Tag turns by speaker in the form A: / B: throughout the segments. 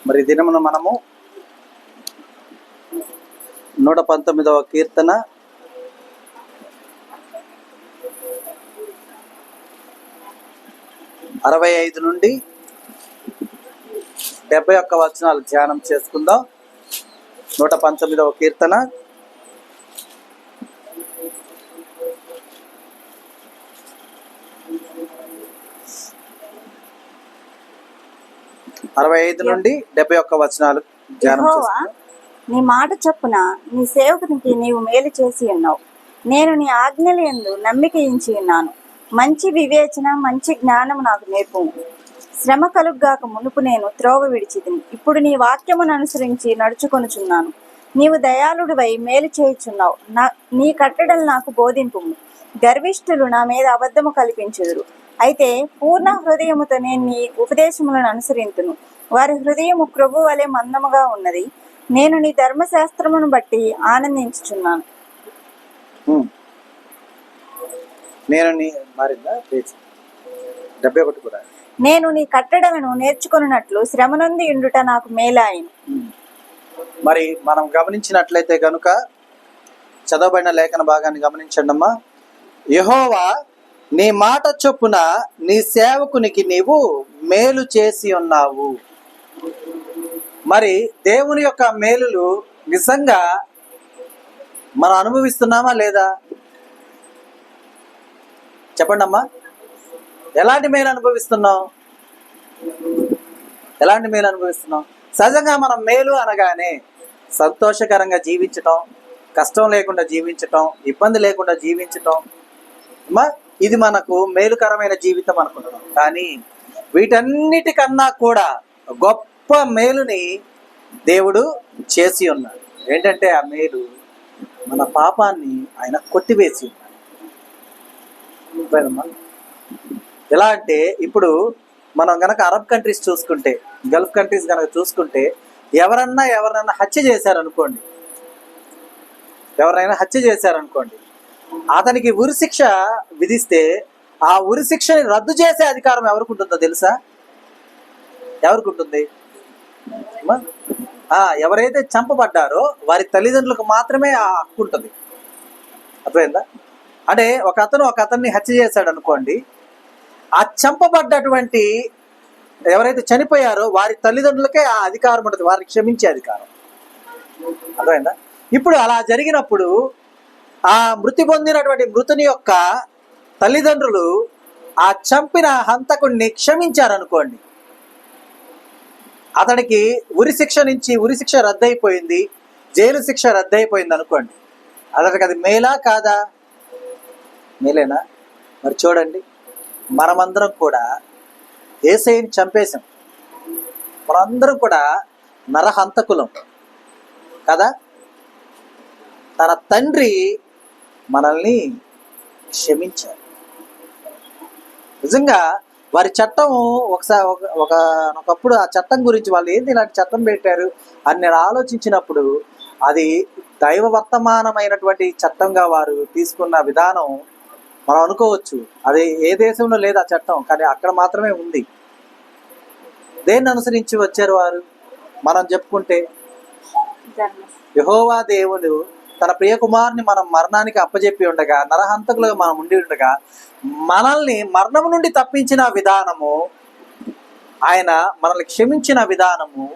A: మరి దినమున మనము 119వ కీర్తన 65 నుండి 71 వచనాలు ధ్యానం చేసుకుందాం. 119వ కీర్తన 65 నుండి 71 వచనాలు ధ్యానం చేసుకుందాం.
B: నీ మాట చొప్పున నీ సేవకునికి నీవు మేలు చేసి ఉన్నావు. నేను నీ ఆజ్ఞల యందు నమ్మిక ఉంచి ఉన్నాను. మంచి వివేచన మంచి జ్ఞానము నాకు నేర్పుము. శ్రమ కలుగ్గాక మునుపు నేను త్రోవ విడిచితిని. ఇప్పుడు నీ వాక్యమును అనుసరించి నడుచుకొనుచున్నాను. నీవు దయాళుడివై మేలు చేయుచున్నావు. నీ కట్టడలు నాకు బోధింపుము. గర్విష్ఠులు నా మీద అబద్ధము కల్పించుదురు. అయితే పూర్ణ హృదయముతో నేను నీ ఉపదేశములను అనుసరింతును. వారి హృదయము క్రొవ్వు వలె మందముగా ఉన్నది. నేను నీ ధర్మశాస్త్రమును బట్టి ఆనందించుచున్నాను. నేను నీ కట్టడలను నేర్చుకున్నట్లు శ్రమనుంది ఉండుట నాకు మేలాయను.
A: మరి మనం గమనించినట్లయితే గనుక చదవబడిన లేఖన భాగాన్ని గమనించండి అమ్మా. యెహోవా నీ మాట చొప్పున నీ సేవకునికి నీవు మేలు చేసి ఉన్నావు. మరి దేవుని యొక్క మేలులు నిజంగా మనం అనుభవిస్తున్నామా లేదా? చెప్పండి అమ్మా. ఎలాంటి మేలు అనుభవిస్తున్నాం? ఎలాంటి మేలు అనుభవిస్తున్నాం? సహజంగా మనం మేలు అనగానే సంతోషకరంగా జీవించటం, కష్టం లేకుండా జీవించటం, ఇబ్బంది లేకుండా జీవించటం, అమ్మా ఇది మనకు మేలుకరమైన జీవితం అనుకుంటున్నాం. కానీ వీటన్నిటికన్నా కూడా గొప్ప మేలుని దేవుడు చేసి ఉన్నాడు. ఏంటంటే ఆ మేలు మన పాపాన్ని ఆయన కొట్టివేసి ఉన్నాడు. ఎలా అంటే ఇప్పుడు మనం గనక అరబ్ కంట్రీస్ చూసుకుంటే, గల్ఫ్ కంట్రీస్ కనుక చూసుకుంటే ఎవరైనా హత్య చేశారనుకోండి, అతనికి ఉరిశిక్ష విధిస్తే ఆ ఉరిశిక్షని రద్దు చేసే అధికారం ఎవరికి ఉంటుందో తెలుసా? ఎవరికి ఉంటుంది? ఎవరైతే చంపబడ్డారో వారి తల్లిదండ్రులకు మాత్రమే ఆ హక్కు ఉంటుంది. అర్థమైందా? అంటే ఒక అతన్ని హత్య చేశాడు అనుకోండి, ఆ చంపబడ్డటువంటి ఎవరైతే చనిపోయారో వారి తల్లిదండ్రులకే ఆ అధికారం ఉంటుంది, వారిని క్షమించే అధికారం. అర్థమైందా? ఇప్పుడు అలా జరిగినప్పుడు ఆ మృతి పొందినటువంటి మృతుని యొక్క తల్లిదండ్రులు ఆ చంపిన హంతకుడిని క్షమించారనుకోండి, అతనికి ఉరిశిక్ష రద్దయిపోయింది, జైలు శిక్ష రద్దయిపోయింది అనుకోండి, అతనికి అది మేలా కాదా? మేలేనా? మరి చూడండి, మనమందరం కూడా యేసయ్యని చంపేశాం. మనందరం కూడా నరహంతకులం కదా. తన తండ్రి మనల్ని క్షమించారు. నిజంగా వారి చట్టం ఒకప్పుడు ఆ చట్టం గురించి వాళ్ళు ఏంది ఇలాంటి చట్టం పెట్టారు అని నేను ఆలోచించినప్పుడు అది దైవ వర్తమానమైనటువంటి చట్టంగా వారు తీసుకున్న విధానం మనం అనుకోవచ్చు. అది ఏ దేశంలో లేదు ఆ చట్టం, కానీ అక్కడ మాత్రమే ఉంది. దేన్ని అనుసరించి వచ్చారు వారు? మనం చెప్పుకుంటే యెహోవా దేవుడు తన ప్రియ కుమారుని మనం మరణానికి అప్పజెప్పి ఉండగా, నరహంతకులుగా మనం ఉండి ఉండగా, మనల్ని మరణం నుండి తప్పించిన విధానము, ఆయన మనల్ని క్షమించిన విధానము,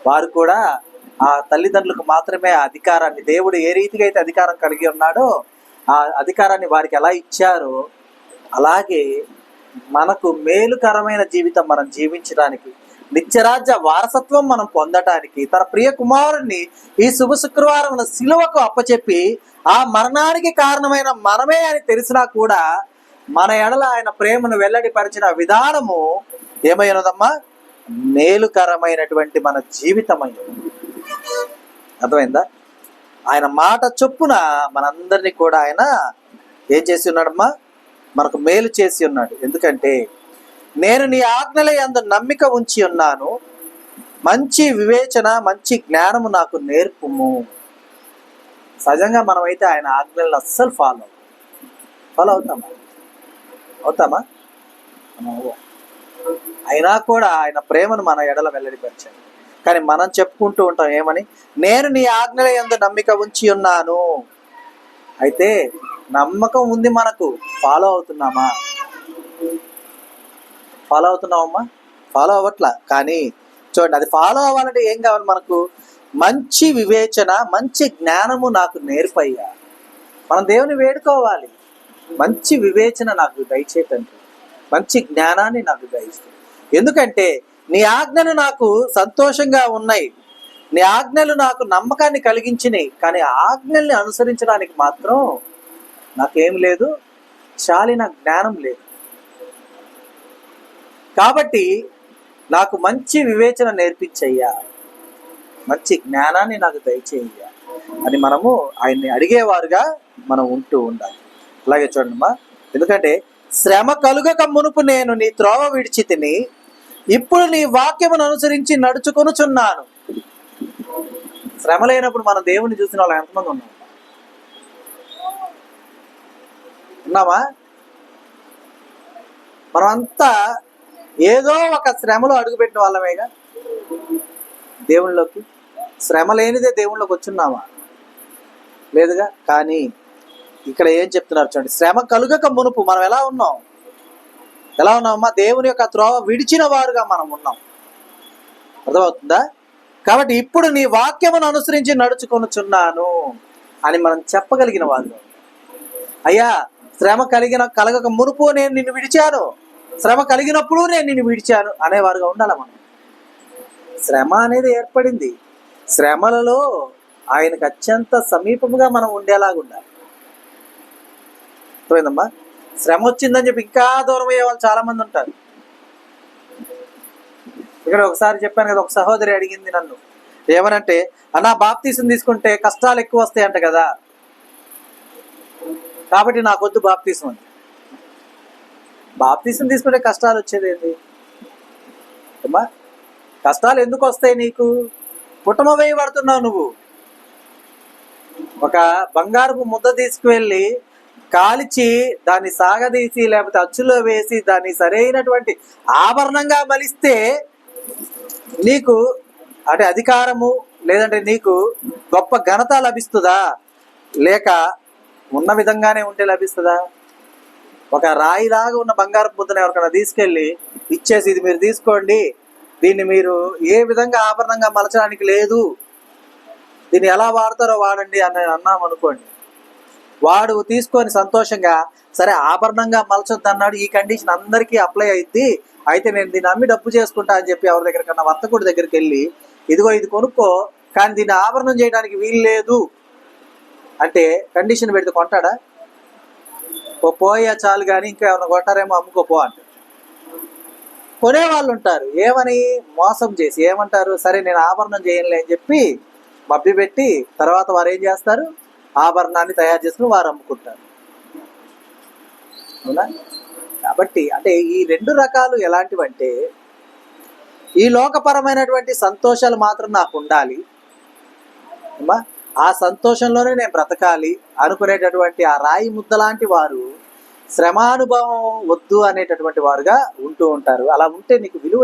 A: వారు కూడా ఆ తల్లిదండ్రులకు మాత్రమే ఆ అధికారాన్ని, దేవుడు ఏ రీతిగా అయితే అధికారం కలిగి ఉన్నాడో ఆ అధికారాన్ని వారికి ఎలా ఇచ్చారో అలాగే మనకు మేలుకరమైన జీవితం మనం జీవించడానికి, నిత్యరాజ్య వారసత్వం మనం పొందటానికి తన ప్రియ కుమారుణ్ణి ఈ శుభ శుక్రవారం శిలువకు అప్పచెప్పి ఆ మరణానికి కారణమైన మనమే అని తెలిసినా కూడా మన ఎడల ఆయన ప్రేమను వెల్లడిపరిచిన విధానము ఏమైనదమ్మా? మేలుకరమైనటువంటి మన జీవితమైనది. అర్థమైందా? ఆయన మాట చొప్పున మనందరినీ కూడా ఆయన ఏం చేసి ఉన్నాడమ్మా? మనకు మేలు చేసి ఉన్నాడు. ఎందుకంటే నేను నీ ఆజ్ఞల యందు నమ్మిక ఉంచి ఉన్నాను. మంచి వివేచన మంచి జ్ఞానము నాకు నేర్పుము. సహజంగా మనమైతే ఆయన ఆజ్ఞలను అస్సలు ఫాలో అవుతామా? అయినా కూడా ఆయన ప్రేమను మన ఎడల వెల్లడిపరిచాడు. కానీ మనం చెప్పుకుంటూ ఉంటాం ఏమని, నేను నీ ఆజ్ఞల యందు నమ్మిక ఉంచి ఉన్నాను. అయితే నమ్మకం ఉంది, మనకు ఫాలో అవుతున్నామా? ఫాలో అవుతున్నామమ్మా? ఫాలో అవ్వట్లా. కానీ చూడండి, అది ఫాలో అవ్వాలంటే ఏం కావాలి మనకు? మంచి వివేచన, మంచి జ్ఞానము నాకు నేర్పయ్యా. మనం దేవుని వేడుకోవాలి, మంచి వివేచన నాకు దయచేతండి, మంచి జ్ఞానాన్ని నాకు దయచేయండి. ఎందుకంటే నీ ఆజ్ఞలు నాకు సంతోషంగా ఉన్నాయి, నీ ఆజ్ఞలు నాకు నమ్మకాన్ని కలిగించినాయి. కానీ ఆజ్ఞల్ని అనుసరించడానికి మాత్రం నాకేం లేదు, చాలిన జ్ఞానం లేదు. కాబట్టి నాకు మంచి వివేచన నేర్పించయ్యా, మంచి జ్ఞానాన్ని నాకు దయచేయ్యా అని మనము ఆయన్ని అడిగేవారుగా మనం ఉంటూ ఉండాలి. అలాగే చూడండిమ్మా, ఎందుకంటే శ్రమ కలుగక మునుపు నేను నీ త్రోవ విడిచి తిని ఇప్పుడు నీ వాక్యమును అనుసరించి నడుచుకొనుచున్నాను. శ్రమ లేనప్పుడు మనం దేవుని చూసిన వాళ్ళు ఎంతమంది ఉన్నామా? మనం అంతా ఏదో ఒక శ్రమలో అడుగుపెట్టిన వాళ్ళమేగా దేవుళ్ళలోకి. శ్రమ లేనిదే దేవుళ్ళలోకి వచ్చున్నామా? లేదుగా. కానీ ఇక్కడ ఏం చెప్తున్నారు చూడండి, శ్రమ కలుగక మునుపు మనం ఎలా ఉన్నామమ్మా? దేవుని యొక్క త్రోవ విడిచిన వారుగా మనం ఉన్నాం. అర్థమవుతుందా? కాబట్టి ఇప్పుడు నీ వాక్యమును అనుసరించి నడుచుకొనుచున్నాను అని మనం చెప్పగలిగిన వారు. అయ్యా, శ్రమ కలగక మునుపు నేను నిన్ను విడిచాను, శ్రమ కలిగినప్పుడు నేను నిన్ను విడిచాను అనేవారుగా ఉండాలి మనం. శ్రమ అనేది ఏర్పడింది, శ్రమలలో ఆయనకు అత్యంత సమీపముగా మనం ఉండేలాగా ఉండాలి. అర్థమైందమ్మా? శ్రమ వచ్చిందని చెప్పి ఇంకా దూరం అయ్యే వాళ్ళు చాలా మంది ఉంటారు. ఇక్కడ ఒకసారి చెప్పాను కదా, ఒక సహోదరి అడిగింది నన్ను ఏమనంటే, అన్నా బాప్తీసం తీసుకుంటే కష్టాలు ఎక్కువ వస్తాయంట కదా, కాబట్టి నాకొద్దు బాప్తీసం అని. బాప్తీసం తీసుకుంటే కష్టాలు వచ్చేది ఏంటి అమ్మా? కష్టాలు ఎందుకు వస్తాయి నీకు? పుటమ వేయబడుతున్నావు నువ్వు. ఒక బంగారపు ముద్ద తీసుకువెళ్ళి కాల్చి దాన్ని సాగదీసి లేకపోతే అచ్చులో వేసి దాన్ని సరైనటువంటి ఆభరణంగా మలిస్తే నీకు అంటే అధికారము లేదంటే నీకు గొప్ప ఘనత లభిస్తుందా? లేక ఉన్న విధంగానే ఉంటే లభిస్తుందా? ఒక రాయిలాగా ఉన్న బంగారపు ముద్దను ఎవరికైనా తీసుకెళ్ళి ఇచ్చేసి ఇది మీరు తీసుకోండి, దీన్ని మీరు ఏ విధంగా ఆభరణంగా మలచడానికి లేదు, దీన్ని ఎలా వాడతారో వాడండి అని అన్నాం అనుకోండి, వాడు తీసుకొని సంతోషంగా సరే ఆభరణంగా మలచొద్దు అన్నాడు, ఈ కండిషన్ అందరికీ అప్లై అయింది, అయితే నేను దీన్ని అమ్మి డబ్బు చేసుకుంటా అని చెప్పి ఎవరి దగ్గర కన్నా వర్తకుడి దగ్గరికి వెళ్ళి ఇదిగో ఇది కొనుక్కో కానీ దీన్ని ఆభరణం చేయడానికి వీలు లేదు అంటే కండిషన్ పెడితే కొంటాడా? పోయా చాలు కానీ ఇంకా ఎవరైనా కొంటారేమో అమ్ముకోపో అంటే కొనేవాళ్ళు ఉంటారు. ఏమని? మోసం చేసి. ఏమంటారు? సరే నేను ఆభరణం చేయనులే అని చెప్పి మభ్య పెట్టి తర్వాత వారు ఏం చేస్తారు? ఆభరణాన్ని తయారు చేసుకుని వారు అమ్ముకుంటారు. అవునా? కాబట్టి అంటే ఈ రెండు రకాలు ఎలాంటివంటే, ఈ లోకపరమైనటువంటి సంతోషాలు మాత్రం నాకు ఉండాలి, ఆ సంతోషంలోనే నేను బ్రతకాలి అనుకునేటటువంటి ఆ రాయి ముద్ద లాంటి వారు శ్రమానుభవం వద్దు అనేటటువంటి వారుగా ఉంటూ ఉంటారు. అలా ఉంటే నీకు విలువ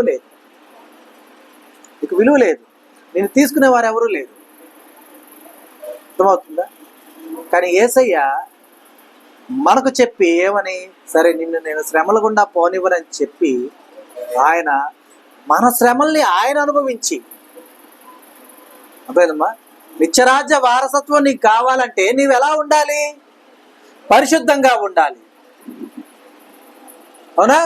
A: లేదు, నేను తీసుకునే వారు ఎవరూ లేరు. అర్థమవుతుందా? కానీ యేసయ్య మనకు చెప్పి ఏమని, సరే నిన్ను నేను శ్రమల గుండా పోనివ్వనని చెప్పి ఆయన మన శ్రమల్ని ఆయన అనుభవించి, అర్థమైందమ్మా? నిత్యరాజ్య వారసత్వం నీకు కావాలంటే నీవు ఎలా ఉండాలి? పరిశుద్ధంగా ఉండాలి. అవునా?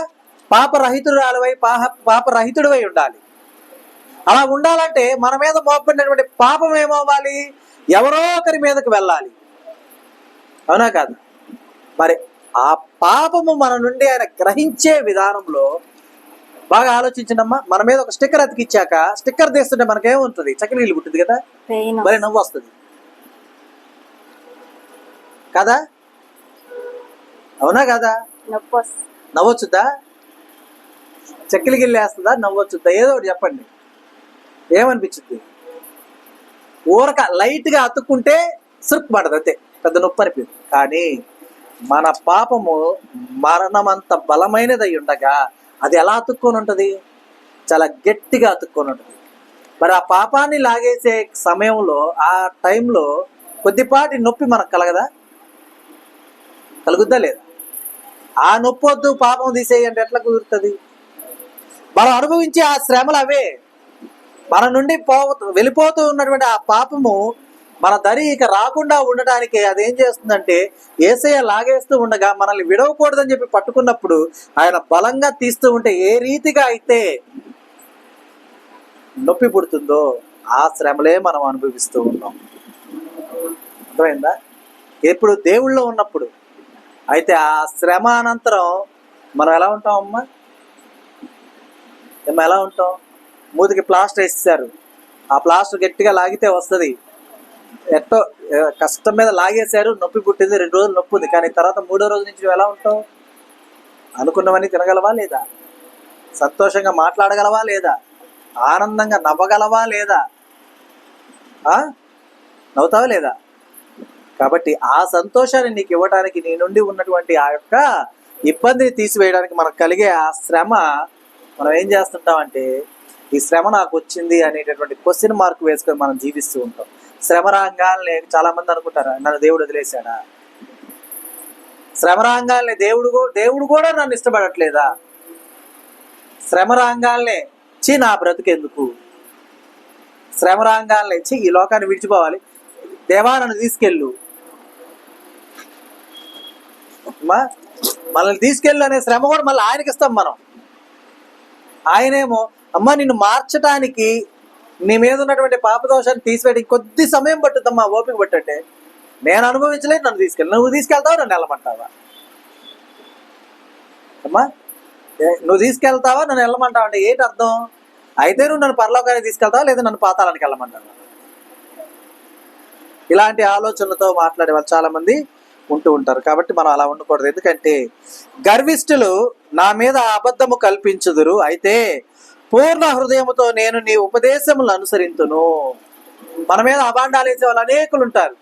A: పాపరహితుడివై ఉండాలి. అలా ఉండాలంటే మన మీద మోపడినటువంటి పాపం ఏమవ్వాలి? ఎవరో ఒకరి మీదకి వెళ్ళాలి. అవునా కాదు? మరి ఆ పాపము మన నుండి ఆయన గ్రహించే విధానంలో బాగా ఆలోచించండమ్మా. మన మీద ఒక స్టిక్కర్ అతికిచ్చాక స్టిక్కర్ తీస్తుంటే మనకేముంటుంది? చక్కనీళ్ళు పుట్టింది కదా, మరి నవ్వు వస్తుంది కదా? అవునా కదా? నవ్వొచ్చుద్దా? చక్కెలు గిల్లేస్తుందా? నవ్వొచ్చుద్దా? ఏదో ఒకటి చెప్పండి, ఏమనిపించుద్ది? ఊరక లైట్గా అతుక్కుంటే సురుకు పడదు, అంతే, పెద్ద నొప్పి అనిపించదు. కానీ మన పాపము మరణమంత బలమైనదై ఉండగా అది ఎలా అతుక్కొని ఉంటుంది? చాలా గట్టిగా అతుక్కొని ఉంటుంది. మరి ఆ పాపాన్ని లాగేసే సమయంలో, ఆ టైంలో కొద్దిపాటి నొప్పి మనకు కలగదా? కలుగుద్దా లేదా? ఆ నొప్పి వద్దు, పాపం తీసేయంటే ఎట్లా కుదురుతుంది? మనం అనుభవించే ఆ శ్రమలు అవే. మన నుండి వెళ్ళిపోతూ ఉన్నటువంటి ఆ పాపము మన దరి ఇక రాకుండా ఉండటానికి అదేం చేస్తుందంటే, యేసయ్య లాగేస్తూ ఉండగా మనల్ని విడవకూడదని చెప్పి పట్టుకున్నప్పుడు ఆయన బలంగా తీస్తూ ఉంటే ఏ రీతిగా అయితే నొప్పి పుడుతుందో ఆ శ్రమలే మనం అనుభవిస్తూ ఉన్నాం. అర్థమైందా? ఎప్పుడు దేవుళ్ళో ఉన్నప్పుడు. అయితే ఆ శ్రమ అనంతరం మనం ఎలా ఉంటాం అమ్మా? ఎలా ఉంటాం? మూతికి ప్లాస్టర్ వేసేసారు, ఆ ప్లాస్టర్ గట్టిగా లాగితే వస్తుంది. ఎట్టో కష్టం మీద లాగేశారు, నొప్పి పుట్టింది, 2 రోజులు నొప్పి ఉంది, కానీ తర్వాత 3వ రోజు నుంచి ఎలా ఉంటావు? అనుకున్నవన్నీ తినగలవా లేదా? సంతోషంగా మాట్లాడగలవా లేదా? ఆనందంగా నవ్వగలవా లేదా? నవ్వుతావా లేదా? కాబట్టి ఆ సంతోషాన్ని నీకు ఇవ్వడానికి, నీ నుండి ఉన్నటువంటి ఆ యొక్క ఇబ్బందిని తీసివేయడానికి మనకు కలిగే ఆ శ్రమ, మనం ఏం చేస్తుంటామంటే, ఈ శ్రమ నాకు వచ్చింది అనేటటువంటి క్వశ్చన్ మార్క్ వేసుకొని మనం జీవిస్తూ ఉంటాం. శ్రమ రాగాల్ని చాలా మంది అనుకుంటారా, నన్ను దేవుడు వదిలేశాడా? శ్రమ రాగాల్ని దేవుడు కూడా నన్ను ఇష్టపడట్లేదా? శ్రమ రాగాల్నే నా బ్రతుకెందుకు? శ్రమ రాగాల్ని ఈ లోకాన్ని విడిచిపోవాలి, దేవా నన్ను తీసుకెళ్ళు, మనల్ని తీసుకెళ్ళు అనే శ్రమ కూడా మళ్ళీ ఆయనకి ఇస్తాం మనం. ఆయనేమో అమ్మ నిన్ను మార్చడానికి, నీ మీద ఉన్నటువంటి పాపదోషాన్ని తీసివేయడానికి కొద్ది సమయం పట్టుద్దమ్మా, ఓపిక పట్టంటే. నేను అనుభవించలేదు, నన్ను తీసుకెళ్ళి, నువ్వు తీసుకెళ్తావా నన్ను వెళ్ళమంటావా? అమ్మా నువ్వు తీసుకెళ్తావా నన్ను వెళ్ళమంటావా అంటే ఏంటి అర్థం? అయితే నువ్వు నన్ను పరలోకానికి తీసుకెళ్తావా, లేదా నన్ను పాతాళానికి వెళ్ళమంటావా? ఇలాంటి ఆలోచనలతో మాట్లాడే వాళ్ళు చాలా మంది ఉంటూ ఉంటారు. కాబట్టి మనం అలా ఉండకూడదు. ఎందుకంటే గర్విష్ఠులు నా మీద అబద్ధము కల్పించుదురు, అయితే పూర్ణ హృదయముతో నేను నీ ఉపదేశములను అనుసరింతును. మన మీద అబాండాలు వేసే వాళ్ళు అనేకులు ఉంటారు.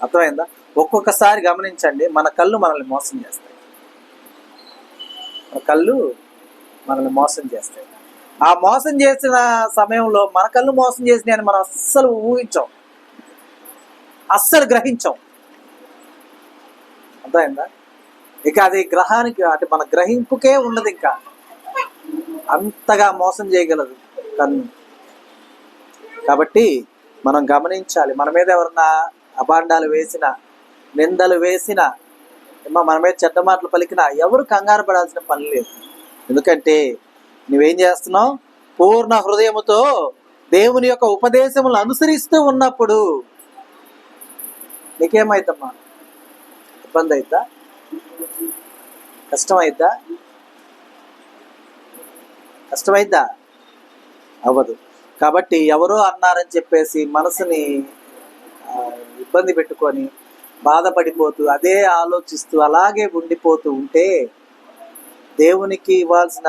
A: అర్థమైందా? ఒక్కొక్కసారి గమనించండి, మన కళ్ళు మనల్ని మోసం చేస్తాయి. మన కళ్ళు మనల్ని మోసం చేస్తాయి. ఆ మోసం చేసిన సమయంలో మన కళ్ళు మోసం చేసినాయని మనం అస్సలు ఊహించాం, అస్సలు గ్రహించాం. అర్థమైందా? ఇక అది గ్రహానికి, అంటే మన గ్రహింపుకే ఉన్నది. ఇంకా అంతగా మోసం చేయగలదు కన్ను. కాబట్టి మనం గమనించాలి, మన మీద ఎవరన్నా అబాండాలు వేసిన, నిందలు వేసిన, మన మీద చెడ్డ మాటలు పలికినా ఎవరు కంగారు పడాల్సిన పని లేదు. ఎందుకంటే నువ్వేం చేస్తున్నావు? పూర్ణ హృదయముతో దేవుని యొక్క ఉపదేశములను అనుసరిస్తూ ఉన్నప్పుడు నీకేమైద్దమ్మా? ఇబ్బంది అయిద్దా? కష్టమైద్దా? కష్టమైద్దా? అవ్వదు. కాబట్టి ఎవరో అన్నారని చెప్పేసి మనసుని ఇబ్బంది పెట్టుకొని బాధపడిపోతూ, అదే ఆలోచిస్తూ అలాగే ఉండిపోతూ ఉంటే, దేవునికి ఇవ్వాల్సిన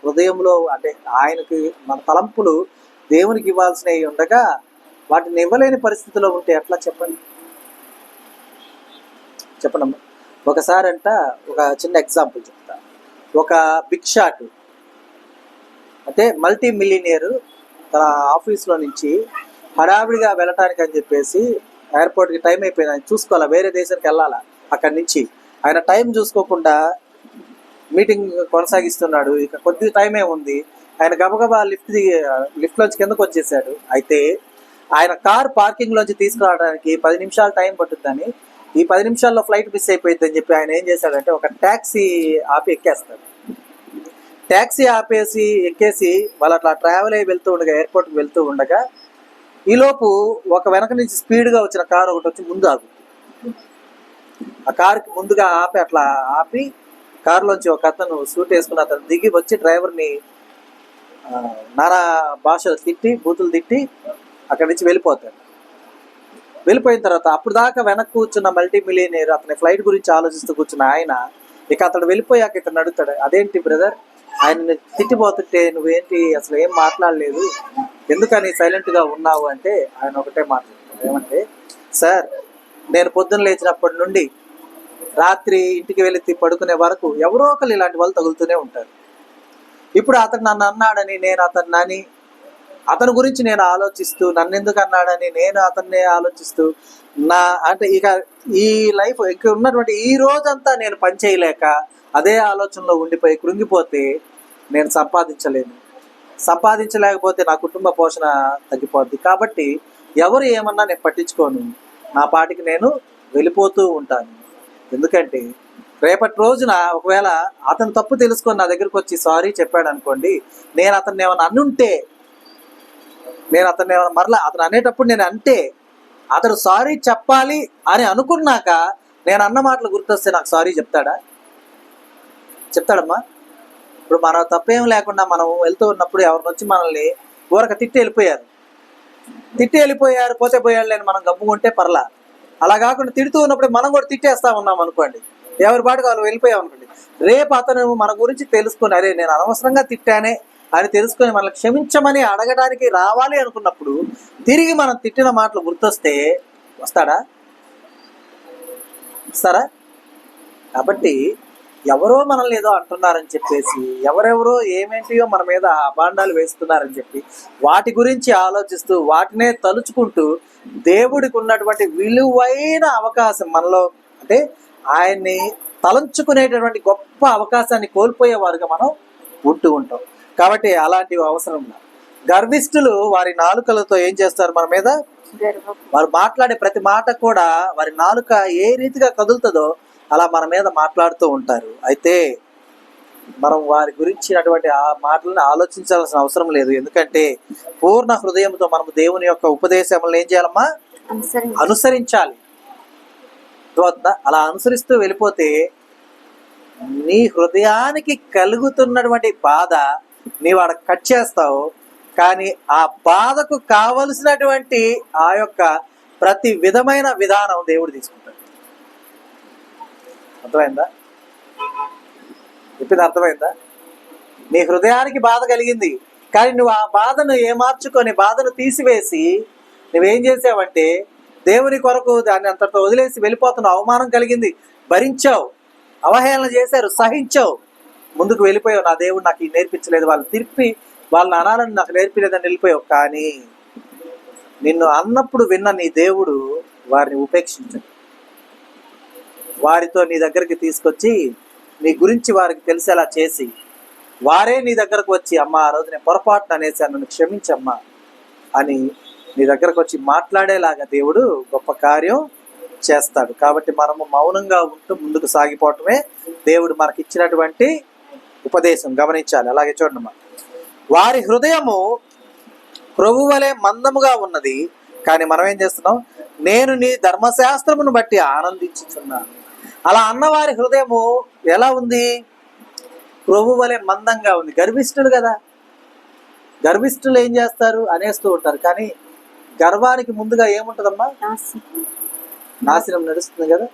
A: హృదయంలో, అంటే ఆయనకి మన తలంపులు దేవునికి ఇవ్వాల్సినవి ఉండగా వాటిని ఇవ్వలేని పరిస్థితిలో ఉంటే ఎట్లా? చెప్పండి. చెప్పండమ్మా. ఒకసారి అంట, ఒక చిన్న ఎగ్జాంపుల్ చెప్తా. ఒక బిగ్ షాట్, అంటే మల్టీ మిలియనియర్, తన ఆఫీస్లో నుంచి హడావిడిగా వెళ్ళటానికి అని చెప్పేసి ఎయిర్పోర్ట్కి టైం అయిపోయింది, ఆయన చూసుకోవాలా, వేరే దేశానికి వెళ్ళాలా. అక్కడి నుంచి ఆయన టైం చూసుకోకుండా మీటింగ్ కొనసాగిస్తున్నాడు. ఇక కొద్ది టైమే ఉంది. ఆయన గబగబా లిఫ్ట్లోంచి కిందకు వచ్చేసాడు. అయితే ఆయన కార్ పార్కింగ్లోంచి తీసుకురావడానికి 10 నిమిషాలు టైం పట్టుద్దని, ఈ 10 నిమిషాల్లో ఫ్లైట్ మిస్ అయిపోయింది అని చెప్పి ఆయన ఏం చేశాడంటే ఒక ట్యాక్సీ ఆపి ఎక్కేస్తాడు. ట్యాక్సీ ఆపేసి ఎక్కేసి వాళ్ళు అట్లా ట్రావెల్ అయ్యి వెళ్తూ ఉండగా, ఎయిర్పోర్ట్కి వెళ్తూ ఉండగా, ఈలోపు ఒక వెనక నుంచి స్పీడ్గా వచ్చిన కారు ఒకటి వచ్చి ముందు ఆగు. ఆ కారుకి ముందుగా అట్లా ఆపి కారులోంచి ఒక అతను సూట్ వేసుకున్న అతను దిగి వచ్చి డ్రైవర్ని నానా భాషలు తిట్టి, బూతులు తిట్టి అక్కడి నుంచి వెళ్ళిపోతాడు. వెళ్ళిపోయిన తర్వాత అప్పుడు దాకా వెనక్కి కూర్చున్న మల్టీ మిలియనీర్, అతని ఫ్లైట్ గురించి ఆలోచిస్తూ కూర్చున్న ఆయన, ఇక అతడు వెళ్ళిపోయాక ఇతను అడుగుతాడు, అదేంటి బ్రదర్, ఆయన తిట్టిపోతుంటే నువ్వేంటి అసలు ఏం మాట్లాడలేదు, ఎందుకని సైలెంట్గా ఉన్నావు అంటే ఆయన ఒకటే మాట్లాడతాడు. ఏమంటే, సార్ నేను పొద్దున్న లేచినప్పటి నుండి రాత్రి ఇంటికి వెళ్ళి పడుకునే వరకు ఎవరో ఒకరు ఇలాంటి వాళ్ళు తగులుతూనే ఉంటారు. ఇప్పుడు అతను నన్ను అన్నాడని నేను అతన్ని అతని గురించి నేను ఆలోచిస్తూ, నన్ను ఎందుకు అన్నాడని నేను అతన్నే ఆలోచిస్తూ, అంటే ఇక ఈ లైఫ్ ఇక్కడ ఉన్నటువంటి ఈ రోజంతా నేను పని చేయలేక అదే ఆలోచనలో ఉండిపోయి కృంగిపోతే నేను సంపాదించలేకపోతే నా కుటుంబ పోషణ తగ్గిపోద్ది. కాబట్టి ఎవరు ఏమన్నా నేను పట్టించుకోను, నా పాటికి నేను వెళ్ళిపోతూ ఉంటాను. ఎందుకంటే రేపటి రోజున ఒకవేళ అతను తప్పు తెలుసుకొని నా దగ్గరకు వచ్చి సారీ చెప్పాడు అనుకోండి, నేను అతన్ని ఏమైనా అనుంటే, నేను అతన్ని ఏమైనా మరలా అతను అనేటప్పుడు నేను అంటే అతడు సారీ చెప్పాలి అని అనుకున్నాక నేను అన్న మాటలు గుర్తొస్తే నాకు సారీ చెప్తాడమ్మా? ఇప్పుడు మన తప్పేం లేకుండా మనం వెళ్తూ ఉన్నప్పుడు ఎవరిని వచ్చి మనల్ని ఊరక తిట్టి వెళ్ళిపోయారు పోతే పోయాడు లేని మనం గమ్ముకుంటే పర్లా. అలా కాకుండా తిడుతూ ఉన్నప్పుడు మనం కూడా తిట్టేస్తా ఉన్నాం అనుకోండి, ఎవరి పాటుకు వాళ్ళు వెళ్ళిపోయాం అనుకోండి, రేపు అతను మన గురించి తెలుసుకొని అరే నేను అనవసరంగా తిట్టానే అని తెలుసుకొని మనల్ని క్షమించమని అడగడానికి రావాలి అనుకున్నప్పుడు తిరిగి మనం తిట్టిన మాటలు గుర్తొస్తే వస్తాడా? కాబట్టి ఎవరో మనల్ని ఏదో అంటున్నారని చెప్పేసి, ఎవరెవరో ఏమేంటియో మన మీద అభాండాలు వేస్తున్నారని చెప్పి వాటి గురించి ఆలోచిస్తూ వాటినే తలుచుకుంటూ దేవుడికి ఉన్నటువంటి విలువైన అవకాశం మనలో, అంటే ఆయన్ని తలంచుకునేటటువంటి గొప్ప అవకాశాన్ని కోల్పోయేవారుగా మనం ఉంటూ ఉంటాం. కాబట్టి అలాంటివి అవసరం లేదు. గర్విష్ఠులు వారి నాలుకలతో ఏం చేస్తారు? మన మీద వారు మాట్లాడే ప్రతి మాట కూడా వారి నాలుక ఏ రీతిగా కదులుతుందో అలా మన మీద మాట్లాడుతూ ఉంటారు. అయితే మనం వారి గురించినటువంటి ఆ మాటలను ఆలోచించాల్సిన అవసరం లేదు. ఎందుకంటే పూర్ణ హృదయంతో మనము దేవుని యొక్క ఉపదేశములను ఏం చేయాలమ్మా? అనుసరించాలి. అలా అనుసరిస్తూ వెళ్ళిపోతే నీ హృదయానికి కలుగుతున్నటువంటి బాధ నీవు ఆడ కట్ చేస్తావు, కానీ ఆ బాధకు కావలసినటువంటి ఆ యొక్క ప్రతి విధమైన విధానం దేవుడు తీసుకుంటాడు. అర్థమైందా? నీ హృదయానికి బాధ కలిగింది, కానీ నువ్వు ఆ బాధను ఏమార్చుకొని బాధను తీసివేసి నువ్వేం చేసావంటే దేవుని కొరకు దాన్ని అంతటితో వదిలేసి వెళ్ళిపోతున్నావు. అవమానం కలిగింది, భరించావు, అవహేళన చేశారు, సహించావు, ముందుకు వెళ్ళిపోయావు. నా దేవుడు నాకు ఇది నేర్పించలేదు, వాళ్ళు తిరిపి వాళ్ళని అనాలని నాకు నేర్పలేదని వెళ్ళిపోయావు. కానీ నిన్ను అన్నప్పుడు విన్న నీ దేవుడు వారిని ఉపేక్షించడు. వారితో నీ దగ్గరికి తీసుకొచ్చి నీ గురించి వారికి తెలిసేలా చేసి వారే నీ దగ్గరకు వచ్చి అమ్మా ఆ రోజు నేను పొరపాటున అనేసాను, నన్ను క్షమించమ్మా అని నీ దగ్గరకు వచ్చి మాట్లాడేలాగా దేవుడు గొప్ప కార్యం చేస్తాడు. కాబట్టి మనము మౌనంగా ఉంటూ ముందుకు సాగిపోవటమే దేవుడు మనకి ఇచ్చినటువంటి ఉపదేశం. గమనించాలి. అలాగే చూడండి, వారి హృదయము ప్రభువలే మందముగా ఉన్నది, కానీ మనం ఏం చేస్తున్నాం? నేను నీ ధర్మశాస్త్రమును బట్టి ఆనందించుచున్నాను. అలా అన్నవారి హృదయము ఎలా ఉంది? ప్రభువలే మందంగా ఉంది. గర్విష్ఠులు కదా, గర్విష్ఠులు ఏం చేస్తారు? అనేస్తూ ఉంటారు. కానీ గర్వానికి ముందుగా ఏముంటదమ్మా? నాశనం నడుస్తుంది కదా.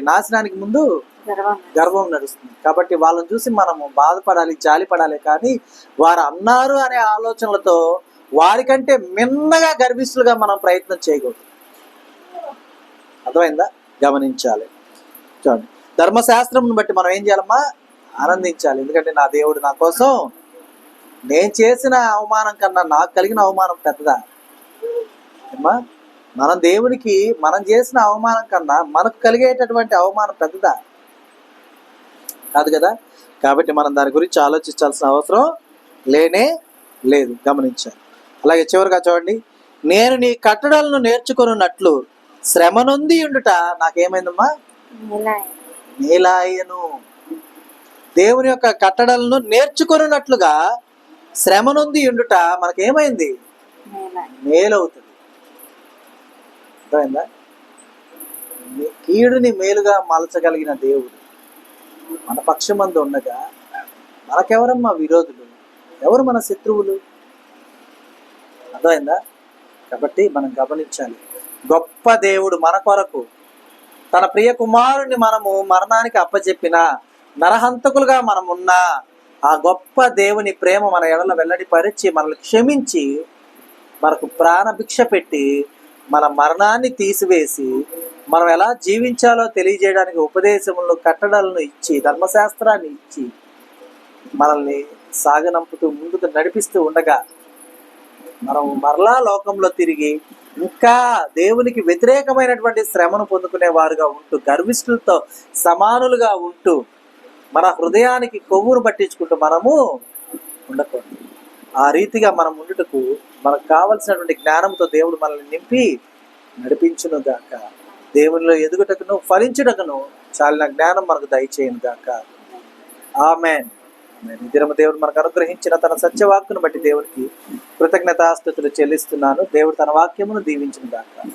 A: నాశనానికి ముందు గర్వం నడుస్తుంది. కాబట్టి వాళ్ళని చూసి మనము బాధపడాలి, జాలి పడాలి. కానీ వారు అన్నారు అనే ఆలోచనలతో వారికంటే మిన్నగా గర్విష్ఠులుగా మనం ప్రయత్నం చేయకూడదు. అర్థమైందా? గమనించాలి. చూడండి, ధర్మశాస్త్రం బట్టి మనం ఏం చేయాలమ్మా? ఆనందించాలి. ఎందుకంటే నా దేవుడు నా కోసం నేను చేసిన అవమానం కన్నా నాకు కలిగిన అవమానం పెద్దదా అమ్మా? మనం దేవునికి మనం చేసిన అవమానం కన్నా మనకు కలిగేటటువంటి అవమానం పెద్దదా? కాదు కదా. కాబట్టి మనం దాని గురించి ఆలోచించాల్సిన అవసరం లేనే లేదు. గమనించాలి. అలాగే చివరిగా చూడండి, నేను నీ కట్టడలను నేర్చుకొనున్నట్లు శ్రమ నొంది ఉండుట నాకేమైందమ్మా? మేలాయను. దేవుని యొక్క కట్టడలను నేర్చుకొనున్నట్లుగా శ్రమ నొంది ఉండుట మనకేమైంది? మేలవుతుంది. అర్థమైందా? కీడుని మేలుగా మలచగలిగిన దేవుడు మన పక్షమందు ఉండగా మనకెవరమ్మా విరోధులు? ఎవరు మన శత్రువులు? అర్థమైందా? కాబట్టి మనం గమనించాలి. గొప్ప దేవుడు మన కొరకు తన ప్రియ కుమారుని మనము మరణానికి అప్పచెప్పిన నరహంతకులుగా మనం ఉన్నా ఆ గొప్ప దేవుని ప్రేమ మన ఎడల వెల్లడి పరిచి మనల్ని క్షమించి మనకు ప్రాణభిక్ష పెట్టి మన మరణాన్ని తీసివేసి మనం ఎలా జీవించాలో తెలియజేయడానికి ఉపదేశములను, కట్టడలను ఇచ్చి, ధర్మశాస్త్రాన్ని ఇచ్చి మనల్ని సాగనంపుతూ ముందుకు నడిపిస్తూ ఉండగా మనం మరలా లోకంలో తిరిగి ఇంకా దేవునికి వ్యతిరేకమైనటువంటి శ్రమను పొందుకునే వారుగా ఉంటూ, గర్విష్ఠులతో సమానులుగా ఉంటూ, మన హృదయానికి కొవ్వును పట్టించుకుంటూ మనము ఉండకూడదు. ఆ రీతిగా మనం ఉండుటకు మనకు కావలసినటువంటి జ్ఞానంతో దేవుడు మనల్ని నింపి నడిపించును గాక. దేవునిలో ఎదుగుటకును ఫలించుటకును చాలిన జ్ఞానం మనకు దయచేయను గాక. ఆమేన్. ఈ దినము దేవుడు మనకు అనుగ్రహించిన తన సత్యవాక్కును బట్టి దేవునికి కృతజ్ఞతాస్తుతులు చెల్లిస్తున్నాను. దేవుడు తన వాక్యమును దీవించును గాక.